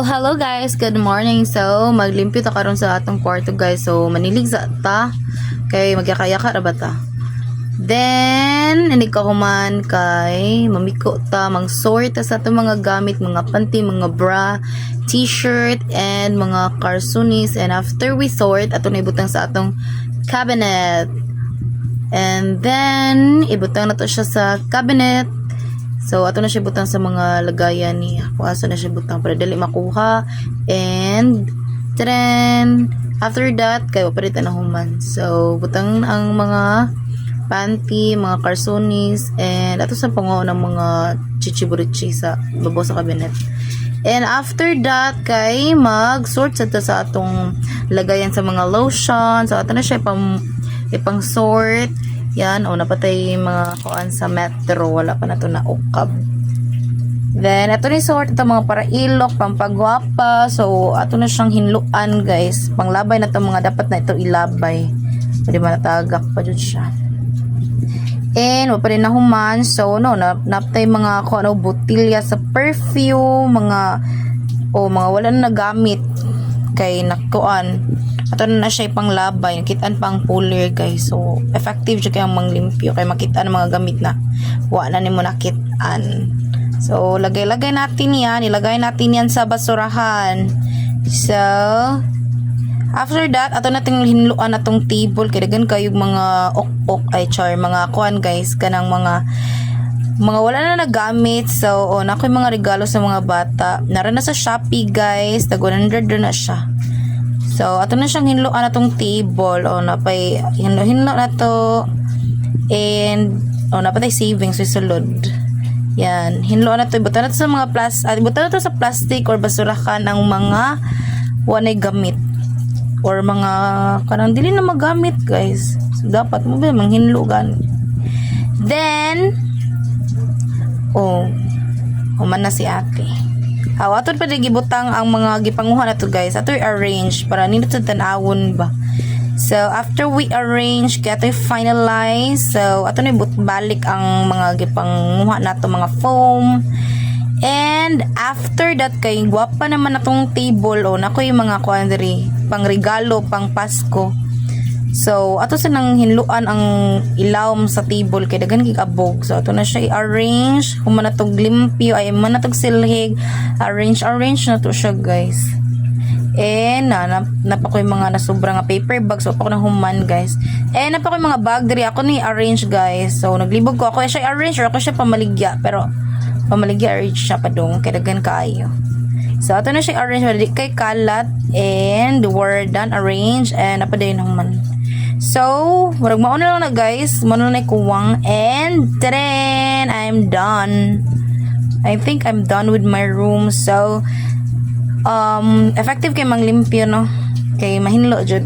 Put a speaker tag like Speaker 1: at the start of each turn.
Speaker 1: Hello guys, good morning. So, maglimpyo ta karon sa atong kwarto guys. So, manilig sa ta kay magyakayaka ra ba ta. Then, hindi ka human kay mamiko ta, mang-sort ta sa atong mga gamit, mga panty, mga bra, t-shirt, and mga carsunis. And after we sort, ato na ibutang sa atong cabinet. And then, ibutang na to siya sa cabinet. So, ato na siya butang sa mga lagayan niya. Kuasa na siya butang para dali makuha. And, then, after that, kayo palitan na human. So, butang ang mga panty, mga carsonis, and ato sa pango ng mga chichiburichi sa babo sa cabinet. And after that, kay mag-sort sa atong lagayan sa mga lotion. So, ato na siya ipang-sort. Yan, napatay mga kuan sa metro. Wala pa na to na ukab. Then, ito na sort ito mga para ilok, pampagwapa. So, ito na siyang hinluan, guys. Panglabay na ito mga dapat na ito ilabay. Pwede matagak pa dyan siya. And, wala pa rin na human. So, napatay mga butilya sa perfume, mga wala na nagamit kay nakuan. Ato na siya ipanglabay, nakitaan pang puller guys. So, effective siya kayang manglimpyo kay makitaan mga gamit na wala na nimo nakitaan. So, lagay natin yan. Ilagay natin yan sa basurahan. So, after that, ato natin hinluan atong table. Kaya dagan kayo mga mga kuan guys. Kanang mga wala na nagamit. So, nakoy mga regalo sa mga bata. Nara na sa Shopee guys. Tag 100 na siya. So, ato na siyang hinluan atong table. Napay hinlo na to. And, napay savings sa sulod. Yan. Hinluan na to. Ibutan na to sa mga ibutan na to sa plastic or basurahan ang mga wanay gamit. Or mga kanang dili na magamit, guys. So, dapat mo ba manghinlugan. Then, human na si ate. Ato pa gibutang ang mga gipanguha na to guys. Ato i-arrange para nindot sa tanawon ba. So after we arrange, kaya ato finalize. So ato na balik ang mga gipanguha na to, mga foam. And after that kay gwapa naman natong table nako yung mga quandary pang regalo, pang Pasko. So ato sa nang hinluan ang ilawom sa table kay dagan gigabog. So ato na siya i-arrange, kung man natog limpyo ay man natog silhig, arrange na to siya guys. And napakoy mga nasobra nga paper bags, so pa ko na human guys. And napakoy mga bag diri ako ni arrange guys. So naglibog ko ako siya arrange or ako siya pamaligya, pero pamaligya arrange siya pa dong kay dagan kaayo. So ato na siya arrange kay kalat, and we're done arrange and napaday na human. So, marag mauna lang na guys. Mauna na kuwang. And, then, I'm done. I think I'm done with my room. So, effective kay manglimpyo, no? Kay mahinlo, jud.